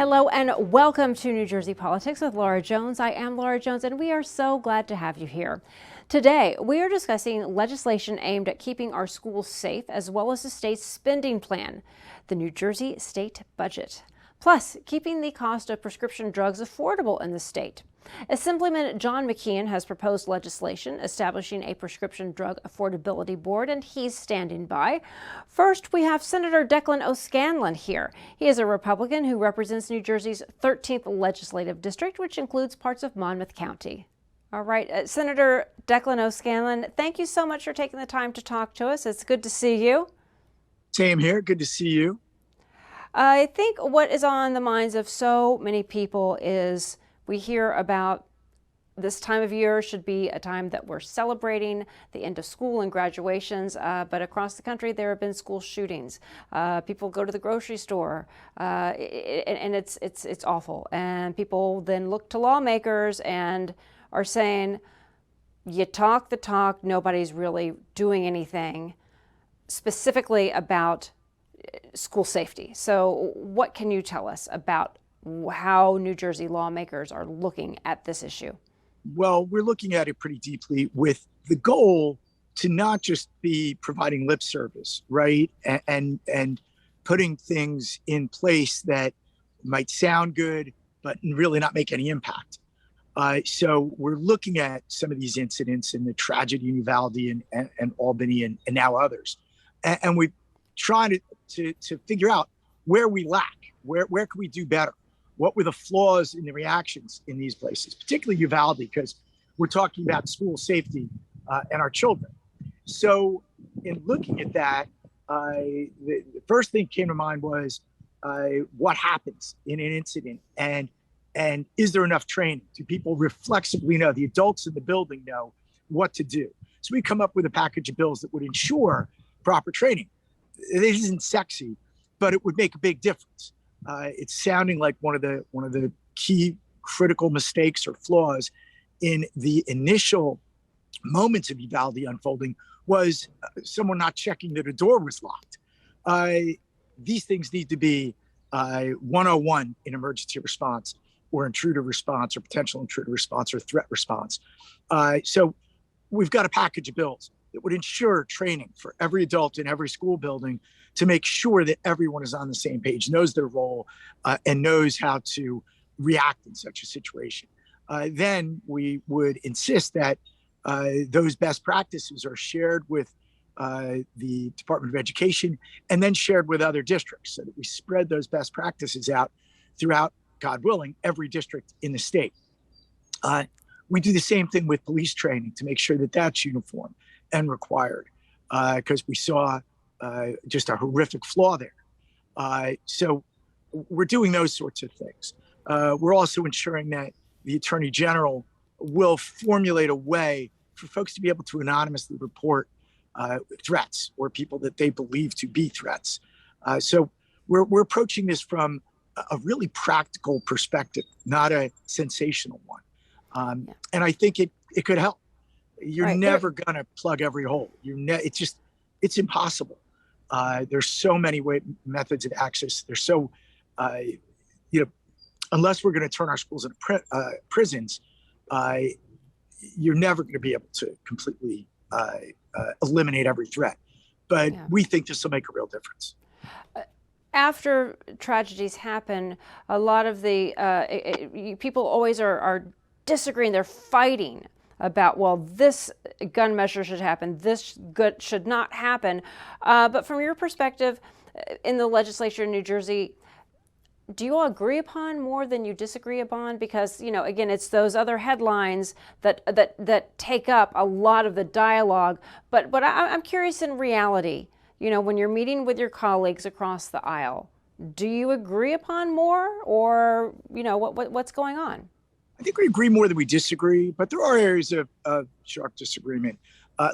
Hello and welcome to New Jersey Politics with Laura Jones. I am Laura Jones and we are so glad to have you here. Today, we are discussing legislation aimed at keeping our schools safe as well as the state's spending plan, the New Jersey state budget, plus keeping the cost of prescription drugs affordable in the state. Assemblyman John McKeon has proposed legislation establishing a prescription drug affordability board, and he's standing by. First, we have Senator Declan O'Scanlan here. He is a Republican who represents New Jersey's 13th legislative district, which includes parts of Monmouth County. All right, Senator Declan O'Scanlan, thank you so much for taking the time to talk to us. It's good to see you. Same here. Good to see you. I think what is on the minds of so many people is we hear about this time of year should be a time that we're celebrating the end of school and graduations, but across the country there have been school shootings. People go to the grocery store, and it's awful. And people then look to lawmakers and are saying, you talk the talk, nobody's really doing anything specifically about school safety. So what can you tell us about how New Jersey lawmakers are looking at this issue? Well, we're looking at it pretty deeply with the goal to not just be providing lip service, right? And putting things in place that might sound good, but really not make any impact. So we're looking at some of these incidents and the tragedy in Uvalde and Albany and now others. And we're trying to figure out where we lack, where can we do better? What were the flaws in the reactions in these places, particularly Uvalde, because we're talking about school safety and our children. So in looking at that, the first thing came to mind was what happens in an incident and is there enough training? Do people reflexively know, the adults in the building know what to do? So we come up with a package of bills that would ensure proper training. It isn't sexy, but it would make a big difference. It's sounding like one of the key critical mistakes or flaws in the initial moments of Uvalde unfolding was someone not checking that a door was locked. These things need to be 101 in emergency response or intruder response or potential intruder response or threat response. So we've got a package of bills that would ensure training for every adult in every school building to make sure that everyone is on the same page, knows their role, and knows how to react in such a situation. Then we would insist that those best practices are shared with the Department of Education and then shared with other districts so that we spread those best practices out throughout, God willing, every district in the state. We do the same thing with police training to make sure that that's uniform and required, because we saw just a horrific flaw there. So we're doing those sorts of things. We're also ensuring that the Attorney General will formulate a way for folks to be able to anonymously report threats or people that they believe to be threats. So we're approaching this from a really practical perspective, not a sensational one. And I think it could help. You're never going to plug every hole. It's impossible. There's so many methods of access. There's so, unless we're going to turn our schools into prisons, you're never going to be able to completely eliminate every threat. But we think this will make a real difference. After tragedies happen, a lot of the people always are disagreeing. They're fighting about, well, this gun measure should happen, this should not happen. But from your perspective in the legislature in New Jersey, do you all agree upon more than you disagree upon? Because, again, it's those other headlines that take up a lot of the dialogue. But I'm curious in reality, when you're meeting with your colleagues across the aisle, do you agree upon more or, what's going on? I think we agree more than we disagree, but there are areas of sharp disagreement.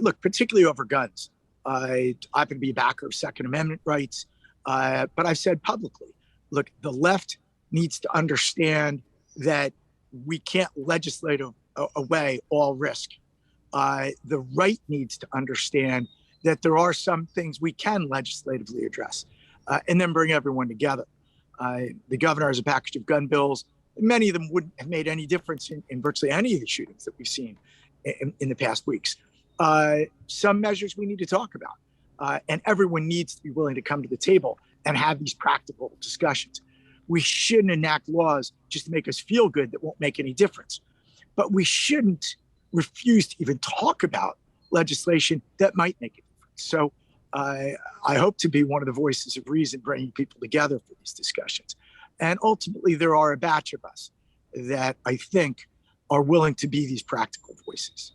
Look, particularly over guns. I happen to be a backer of Second Amendment rights, but I've said publicly, look, the left needs to understand that we can't legislate away all risk. The right needs to understand that there are some things we can legislatively address and then bring everyone together. The governor has a package of gun bills. Many of them wouldn't have made any difference in virtually any of the shootings that we've seen in the past weeks. Some measures we need to talk about, and everyone needs to be willing to come to the table and have these practical discussions. We shouldn't enact laws just to make us feel good that won't make any difference. But we shouldn't refuse to even talk about legislation that might make a difference. So I hope to be one of the voices of reason, bringing people together for these discussions. And ultimately, there are a batch of us that I think are willing to be these practical voices.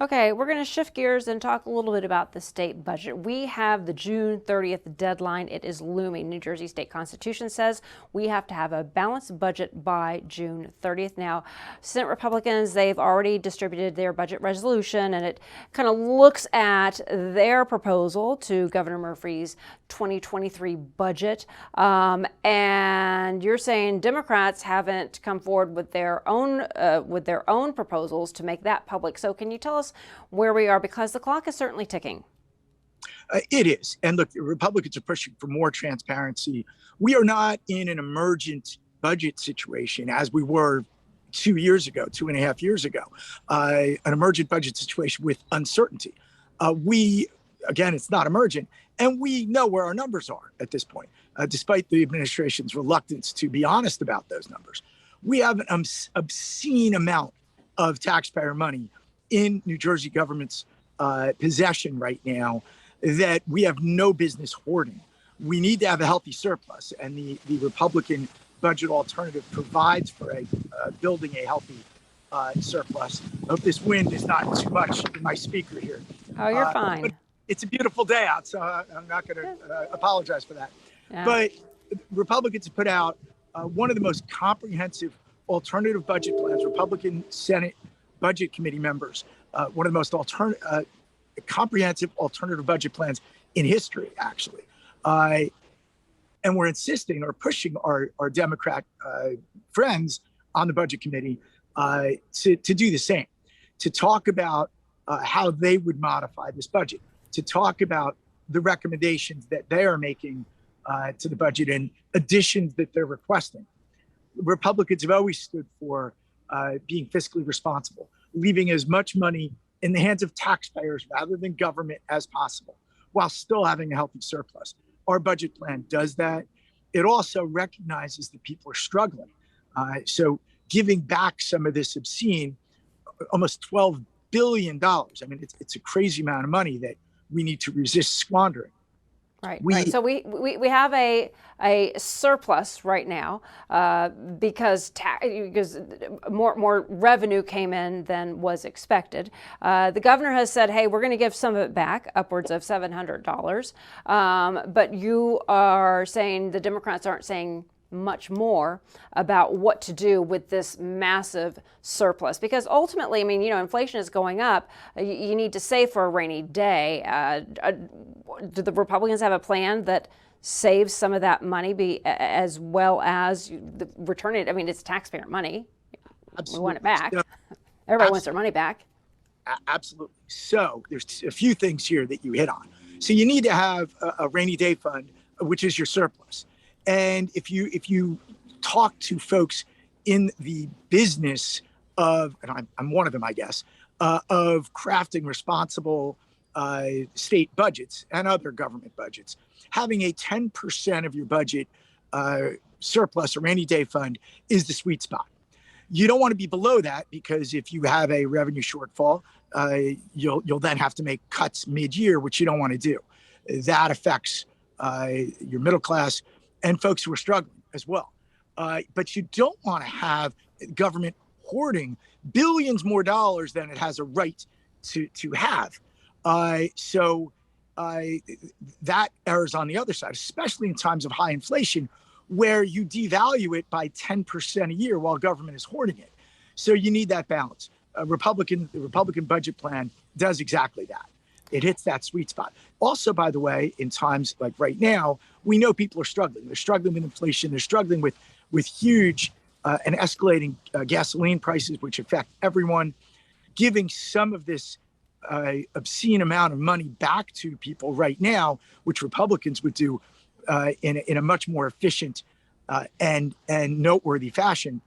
Okay, we're going to shift gears and talk a little bit about the state budget. We have the June 30th deadline. It is looming. New Jersey state constitution says we have to have a balanced budget by June 30th. Now, Senate Republicans, they've already distributed their budget resolution, and it kind of looks at their proposal to Governor Murphy's 2023 budget. And you're saying Democrats haven't come forward with their own proposals to make that public. So can you tell us where we are, because the clock is certainly ticking? It is. And look, the Republicans are pushing for more transparency. We are not in an emergent budget situation as we were 2 years ago, 2.5 years ago, an emergent budget situation with uncertainty. Again, it's not emergent, and we know where our numbers are at this point, despite the administration's reluctance to be honest about those numbers. We have an obscene amount of taxpayer money in New Jersey government's possession right now that we have no business hoarding. We need to have a healthy surplus, and the Republican budget alternative provides for building a healthy surplus. I hope this wind is not too much in my speaker here. Oh, you're fine. It's a beautiful day out, so I'm not going to apologize for that. Yeah. But Republicans have put out one of the most comprehensive alternative budget plans. Republican Senate Budget Committee members, one of the most comprehensive alternative budget plans in history, actually. And we're insisting or pushing our Democrat friends on the Budget Committee to do the same, to talk about how they would modify this budget, to talk about the recommendations that they are making to the budget and additions that they're requesting. Republicans have always stood for being fiscally responsible, leaving as much money in the hands of taxpayers rather than government as possible, while still having a healthy surplus. Our budget plan does that. It also recognizes that people are struggling. So giving back some of this obscene, almost $12 billion. I mean, it's a crazy amount of money that we need to resist squandering. Right. So we have a surplus right now because more revenue came in than was expected. The governor has said, hey, we're going to give some of it back, upwards of $700. But you are saying the Democrats aren't saying much more about what to do with this massive surplus, because ultimately, I mean, inflation is going up. You need to save for a rainy day. Do the Republicans have a plan that saves some of that money, as well as return it? I mean, it's taxpayer money. Absolutely. We want it back. Everybody wants their money back. Absolutely. So there's a few things here that you hit on. So you need to have a rainy day fund, which is your surplus. And if you talk to folks in the business of, and I'm one of them, I guess, of crafting responsible state budgets and other government budgets, having a 10% of your budget surplus or rainy day fund is the sweet spot. You don't want to be below that, because if you have a revenue shortfall, you'll then have to make cuts mid-year, which you don't want to do. That affects your middle class and folks who are struggling as well. But you don't want to have government hoarding billions more dollars than it has a right to have. So that errs on the other side, especially in times of high inflation, where you devalue it by 10% a year while government is hoarding it. So you need that balance. The Republican budget plan does exactly that. It hits that sweet spot. Also, by the way, in times like right now, we know people are struggling. They're struggling with inflation. They're struggling with huge and escalating gasoline prices, which affect everyone. Giving some of this obscene amount of money back to people right now, which Republicans would do, in a much more efficient and noteworthy fashion,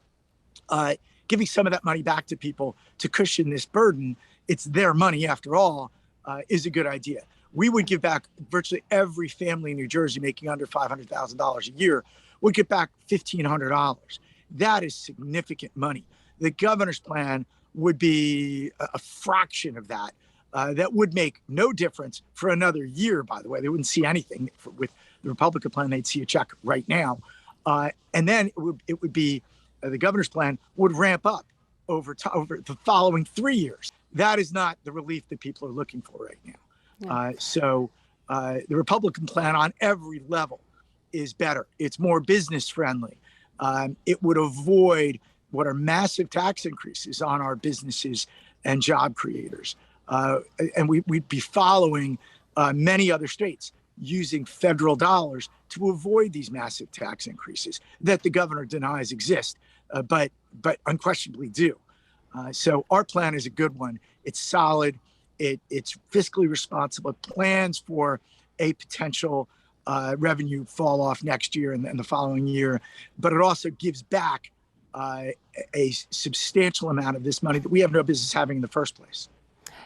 giving some of that money back to people to cushion this burden. It's their money after all, is a good idea. We would give back virtually every family in New Jersey making under $500,000 a year would get back $1,500. That is significant money. The governor's plan would be a fraction of that. That would make no difference for another year, by the way. They wouldn't see anything with the Republican plan. They'd see a check right now. And then it would be the governor's plan would ramp up over the following 3 years. That is not the relief that people are looking for right now. Yeah. So the Republican plan on every level is better. It's more business friendly. It would avoid what are massive tax increases on our businesses and job creators. And we'd be following many other states using federal dollars to avoid these massive tax increases that the governor denies exist, but unquestionably do. So our plan is a good one. It's solid. It's fiscally responsible. It plans for a potential revenue fall off next year and the following year, but it also gives back a substantial amount of this money that we have no business having in the first place.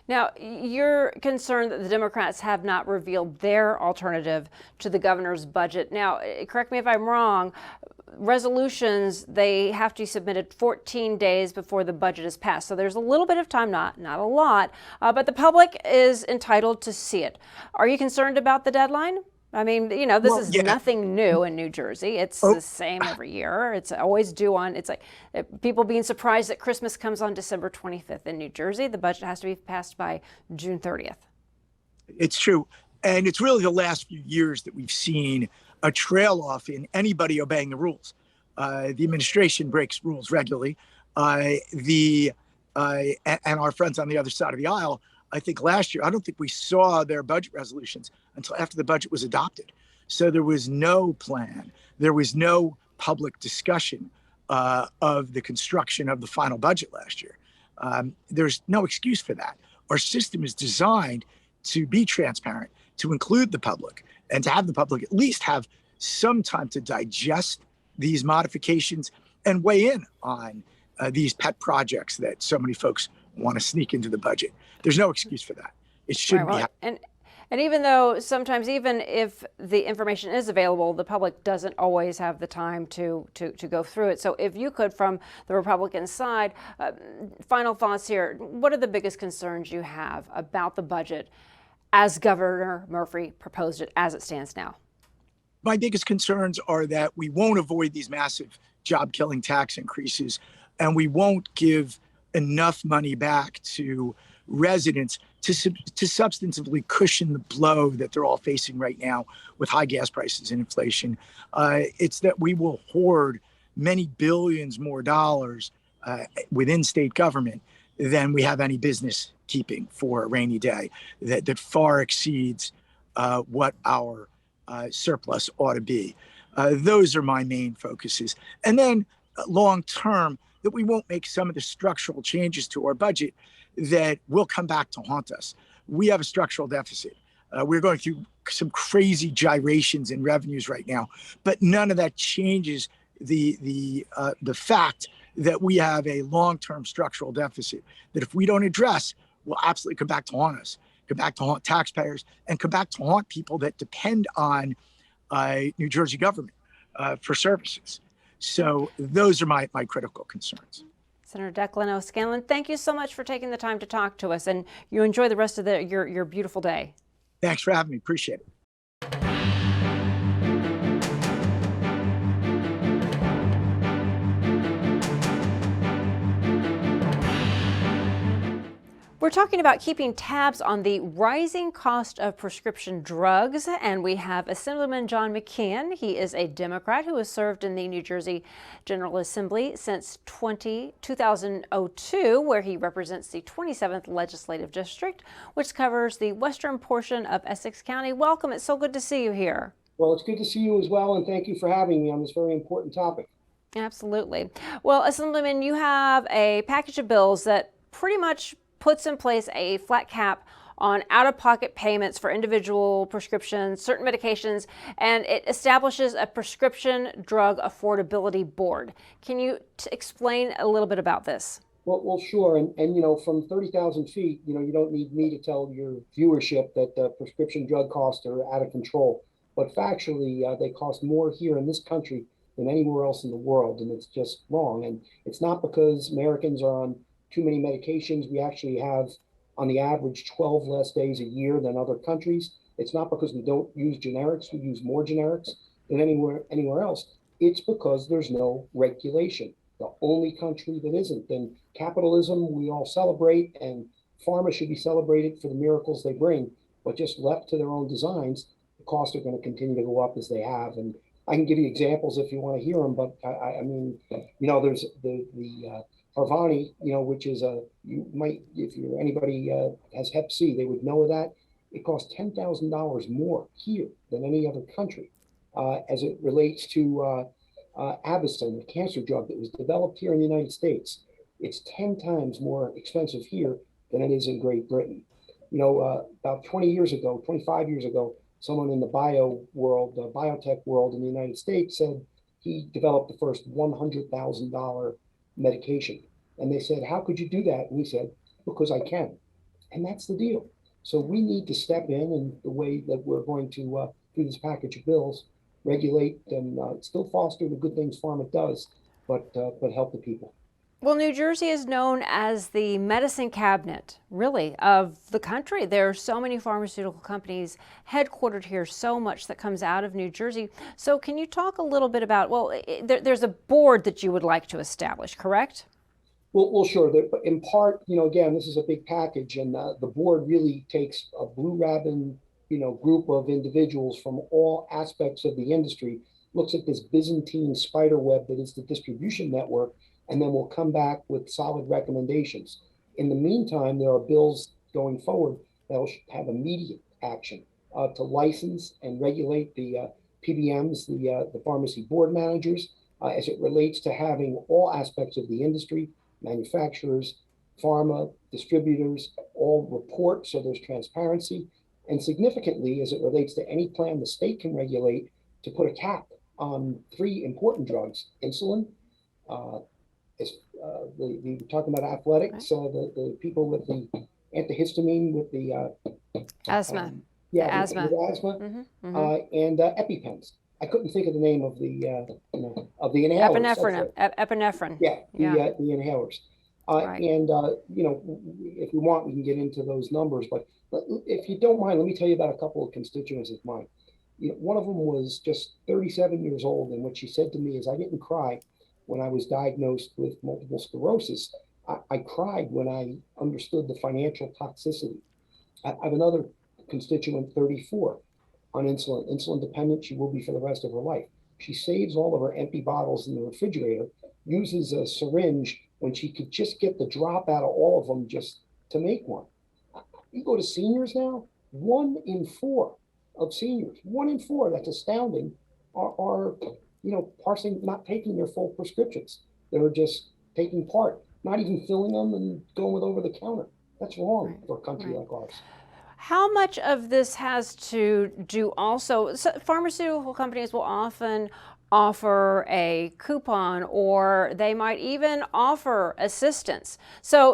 Now, you're concerned that the Democrats have not revealed their alternative to the governor's budget. Now, correct me if I'm wrong, resolutions, they have to be submitted 14 days before the budget is passed. So there's a little bit of time, not a lot, but the public is entitled to see it. Are you concerned about the deadline? I mean, this is nothing new in New Jersey. It's the same every year. It's always due on, it's like people being surprised that Christmas comes on December 25th in New Jersey. The budget has to be passed by June 30th. It's true. And it's really the last few years that we've seen a trail off in anybody obeying the rules. The administration breaks rules regularly. And our friends on the other side of the aisle, I think last year, I don't think we saw their budget resolutions until after the budget was adopted. So there was no plan. There was no public discussion of the construction of the final budget last year. There's no excuse for that. Our system is designed to be transparent, to include the public, and to have the public at least have some time to digest these modifications and weigh in on these pet projects that so many folks want to sneak into the budget. There's no excuse for that. It shouldn't be. And even though sometimes, even if the information is available, the public doesn't always have the time to go through it. So if you could, from the Republican side, final thoughts here, what are the biggest concerns you have about the budget as Governor Murphy proposed it as it stands now? My biggest concerns are that we won't avoid these massive job-killing tax increases, and we won't give enough money back to residents to substantively cushion the blow that they're all facing right now with high gas prices and inflation. It's that we will hoard many billions more dollars within state government than we have any business keeping for a rainy day, that far exceeds what our surplus ought to be. Those are my main focuses. And then long term, that we won't make some of the structural changes to our budget that will come back to haunt us. We have a structural deficit. We're going through some crazy gyrations in revenues right now, but none of that changes the fact that we have a long-term structural deficit that if we don't address, will absolutely come back to haunt us, come back to haunt taxpayers, and come back to haunt people that depend on New Jersey government for services. So those are my critical concerns. Senator Declan O'Scanlan, thank you so much for taking the time to talk to us, and you enjoy the rest of your beautiful day. Thanks for having me. Appreciate it. We're talking about keeping tabs on the rising cost of prescription drugs, and we have Assemblyman John McKeon. He is a Democrat who has served in the New Jersey General Assembly since 2002, where he represents the 27th Legislative District, which covers the western portion of Essex County. Welcome. It's so good to see you here. Well, it's good to see you as well, and thank you for having me on this very important topic. Absolutely. Well, Assemblyman, you have a package of bills that pretty much puts in place a flat cap on out-of-pocket payments for individual prescriptions, certain medications, and it establishes a prescription drug affordability board. Can you explain a little bit about this? Well, sure. And from 30,000 feet, you don't need me to tell your viewership that prescription drug costs are out of control. But factually, they cost more here in this country than anywhere else in the world. And it's just wrong. And it's not because Americans are on too many medications. We actually have, on the average, 12 less days a year than other countries. It's not because we don't use generics. We use more generics than anywhere else. It's because there's no regulation. The only country that isn't. And capitalism, we all celebrate, and pharma should be celebrated for the miracles they bring. But just left to their own designs, the costs are going to continue to go up as they have. And I can give you examples if you want to hear them. But I mean, there's the Harvoni, which is you might, if you're anybody has Hep C, they would know that. It costs $10,000 more here than any other country as it relates to Avastin, a cancer drug that was developed here in the United States. It's 10 times more expensive here than it is in Great Britain. About 20 years ago, 25 years ago, someone in the biotech world in the United States said he developed the first $100,000 medication. And they said, how could you do that? And he said, because I can. And that's the deal. So we need to step in the way that we're going to, through this package of bills, regulate and still foster the good things pharma does, but help the people. Well, New Jersey is known as the medicine cabinet, really, of the country. There are so many pharmaceutical companies headquartered here, so much that comes out of New Jersey. So can you talk a little bit about, there's a board that you would like to establish, correct? Well, sure. In part, again, this is a big package, and the board really takes a blue ribbon, group of individuals from all aspects of the industry, looks at this Byzantine spider web that is the distribution network, and then we'll come back with solid recommendations. In the meantime, there are bills going forward that will have immediate action to license and regulate the PBMs, the pharmacy board managers, as it relates to having all aspects of the industry, manufacturers, pharma, distributors, all report so there's transparency. And significantly, as it relates to any plan the state can regulate, to put a cap on 3 important drugs: insulin, we're talking about athletics, the people with the antihistamine with the asthma. Asthma, Mm-hmm, mm-hmm. And EpiPens. I couldn't think of the name of the inhalers. Epinephrine. Yeah, the inhalers. Right. And if we want, we can get into those numbers. But if you don't mind, let me tell you about a couple of constituents of mine. One of them was just 37 years old, and what she said to me is, "I didn't cry when I was diagnosed with multiple sclerosis. I cried when I understood the financial toxicity." I have another constituent, 34, on insulin dependent. She will be for the rest of her life. She saves all of her empty bottles in the refrigerator, uses a syringe when she could just get the drop out of all of them just to make one. You go to seniors now, 1 in 4 of seniors, 1 in 4, that's astounding, are not taking their full prescriptions. They're just taking part, not even filling them and going with over the counter. That's wrong for a country like ours. How much of this has to do also, pharmaceutical companies will often offer a coupon, or they might even offer assistance. So,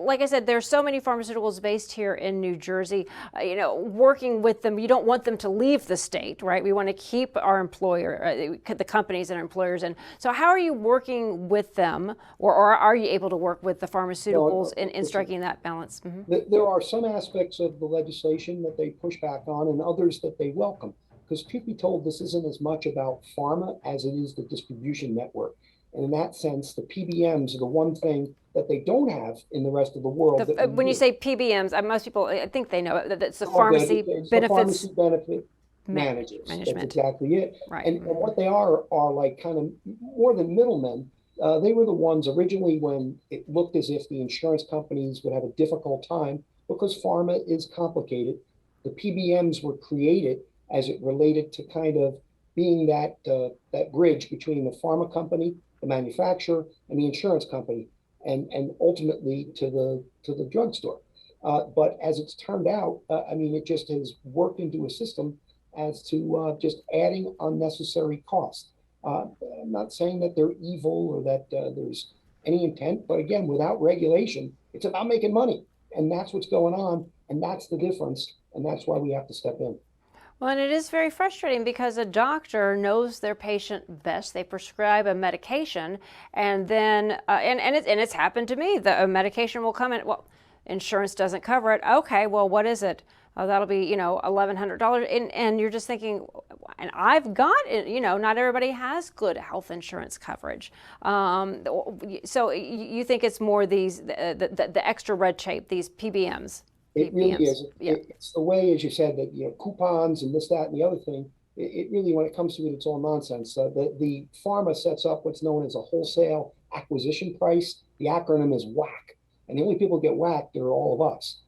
like I said, there's so many pharmaceuticals based here in New Jersey, working with them. You don't want them to leave the state, right? We want to keep our the companies and our employers. And so how are you working with them, or are you able to work with the pharmaceuticals in striking that balance? Mm-hmm. There are some aspects of the legislation that they push back on, and others that they welcome. Because truth be told, this isn't as much about pharma as it is the distribution network. And in that sense, the PBMs are the one thing that they don't have in the rest of the world. When you say PBMs, most people, I think they know it. That's the pharmacy benefits. The pharmacy benefit managers. Management. That's exactly it. Right. And what they are like kind of more than middlemen. They were the ones originally when it looked as if the insurance companies would have a difficult time because pharma is complicated. The PBMs were created as it related to kind of being that bridge between the pharma company, the manufacturer, and the insurance company, and ultimately to the drugstore. But as it's turned out, I mean, it just has worked into a system as to just adding unnecessary cost. I'm not saying that they're evil or that there's any intent, but again, without regulation, it's about making money. And that's what's going on. And that's the difference. And that's why we have to step in. Well, and it is very frustrating because a doctor knows their patient best. They prescribe a medication, and then it's happened to me. The medication will come in. Well, insurance doesn't cover it. Okay, well, what is it? That'll be $1,100, and you're just thinking. And I've got it. Not everybody has good health insurance coverage. So you think it's more these the extra red tape, these PBMs. It really is. Yeah. It's the way, as you said, that coupons and this, that, and the other thing. It really, when it comes to it, it's all nonsense. The pharma sets up what's known as a wholesale acquisition price. The acronym is WAC, and the only people who get whacked are all of us.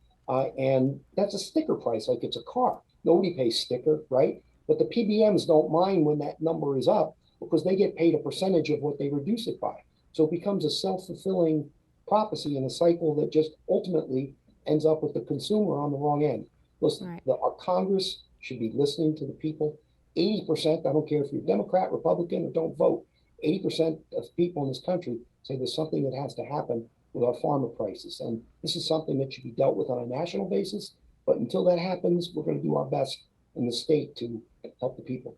And that's a sticker price, like it's a car. Nobody pays sticker, right? But the PBMs don't mind when that number is up because they get paid a percentage of what they reduce it by. So it becomes a self-fulfilling prophecy in a cycle that just ultimately ends up with the consumer on the wrong end. Listen, Right. our Congress should be listening to the people. 80%, I don't care if you're Democrat, Republican, or don't vote, 80% of people in this country say there's something that has to happen with our pharma prices. And this is something that should be dealt with on a national basis. But until that happens, we're going to do our best in the state to help the people.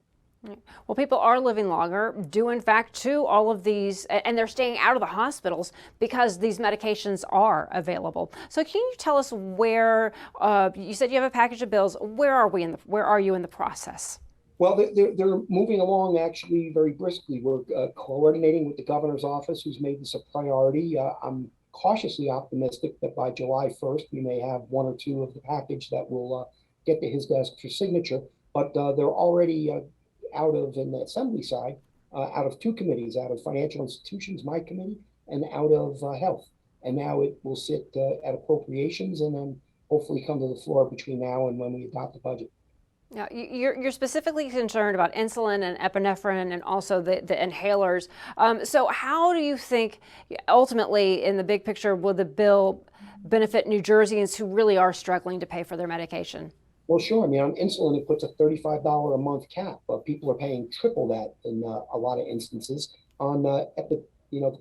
Well, people are living longer, due in fact to all of these, and they're staying out of the hospitals because these medications are available. So, can you tell us where you said you have a package of bills? Where are you in the process? Well, they're moving along actually very briskly. We're coordinating with the governor's office, who's made this a priority. I'm cautiously optimistic that by July 1st, we may have one or two of the package that will get to his desk for signature. But they're already out of, in the assembly side, out of two committees, out of financial institutions, my committee, and out of health. And now it will sit at appropriations and then hopefully come to the floor between now and when we adopt the budget. Now, you're specifically concerned about insulin and epinephrine and also the inhalers. So how do you think, ultimately, in the big picture, will the bill benefit New Jerseyans who really are struggling to pay for their medication? Well, sure. I mean, on insulin, it puts a $35 a month cap. People are paying triple that in a lot of instances. On the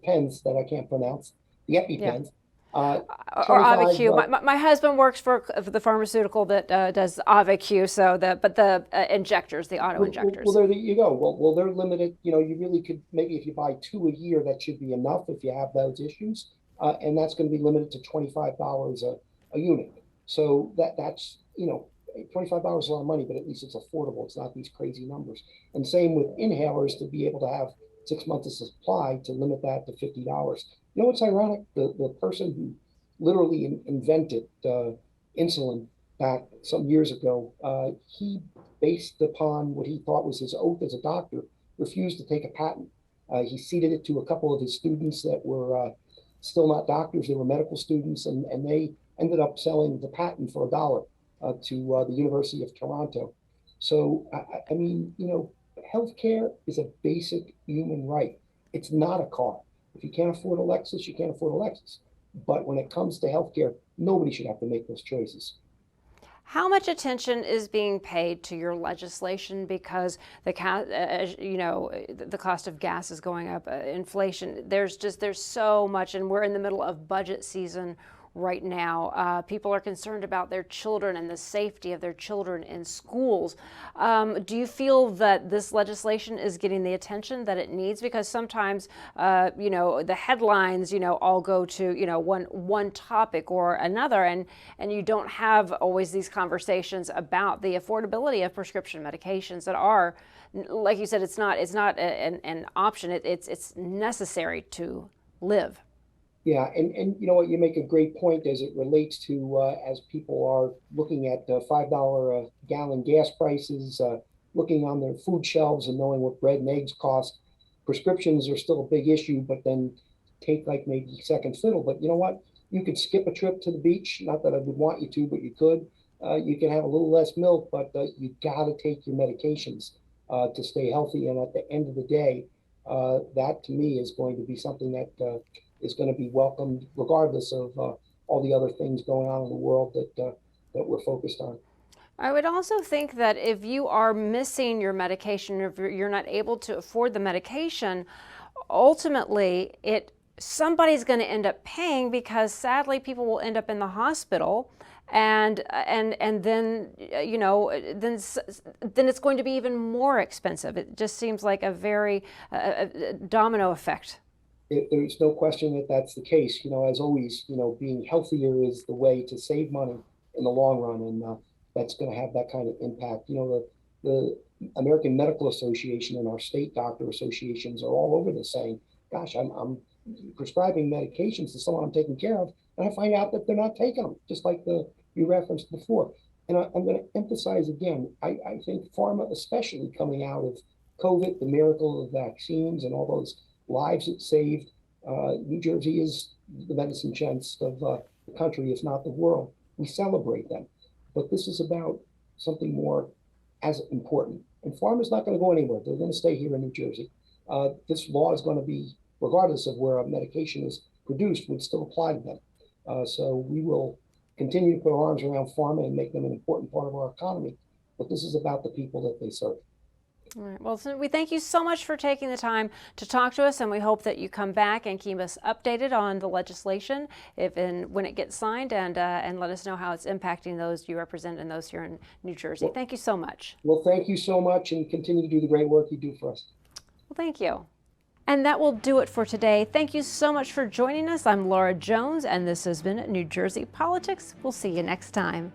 pens that I can't pronounce, the EpiPens. Or Auvi-Q. My husband works for the pharmaceutical that does Auvi-Q, so the injectors, the auto injectors. Well, there you go. Well, they're limited. You really could, maybe if you buy 2 a year, that should be enough if you have those issues. And that's going to be limited to $25 a unit. So that's, $25 is a lot of money, but at least it's affordable. It's not these crazy numbers. And same with inhalers, to be able to have 6 months of supply, to limit that to $50. You know what's ironic? The person who literally invented insulin back some years ago, he, based upon what he thought was his oath as a doctor, refused to take a patent. He ceded it to a couple of his students that were still not doctors. They were medical students, and they ended up selling the patent for $1 to the University of Toronto. So, I mean, healthcare is a basic human right. It's not a car. If you can't afford a Lexus, you can't afford a Lexus. But when it comes to healthcare, nobody should have to make those choices. How much attention is being paid to your legislation because the cost of gas is going up, inflation? There's so much, and we're in the middle of budget season right now. People are concerned about their children and the safety of their children in schools. Do you feel that this legislation is getting the attention that it needs? Because sometimes, the headlines, all go to, one topic or another, and you don't have always these conversations about the affordability of prescription medications that are, like you said, it's not an option. It's necessary to live. Yeah, and you know what, you make a great point as it relates to as people are looking at $5 a gallon gas prices, looking on their food shelves and knowing what bread and eggs cost. Prescriptions are still a big issue, but then take like maybe second fiddle. But you know what? You could skip a trip to the beach. Not that I would want you to, but you could. You can have a little less milk, but you got to take your medications to stay healthy. And at the end of the day, that to me is going to be something that is going to be welcomed regardless of all the other things going on in the world that we're focused on. I would also think that if you are missing your medication, if you're not able to afford the medication, ultimately somebody's going to end up paying, because sadly people will end up in the hospital, and then then it's going to be even more expensive. It just seems like a very domino effect. There's no question that that's the case. As always, being healthier is the way to save money in the long run, and that's going to have that kind of impact. The American Medical Association and our state doctor associations are all over this, saying, "Gosh, I'm prescribing medications to someone I'm taking care of, and I find out that they're not taking them," just like you referenced before. And I'm going to emphasize again, I think pharma, especially coming out of COVID, the miracle of vaccines and all those lives it saved. New Jersey is the medicine chest of the country, if not the world. We celebrate them. But this is about something more as important. And pharma's not going to go anywhere. They're going to stay here in New Jersey. This law is going to be, regardless of where a medication is produced, would still apply to them. So we will continue to put our arms around pharma and make them an important part of our economy. But this is about the people that they serve. All right. Well, so we thank you so much for taking the time to talk to us, and we hope that you come back and keep us updated on the legislation if and when it gets signed, and let us know how it's impacting those you represent and those here in New Jersey. Well, thank you so much. Well, thank you so much, and continue to do the great work you do for us. Well, thank you. And that will do it for today. Thank you so much for joining us. I'm Laura Jones, and this has been New Jersey Politics. We'll see you next time.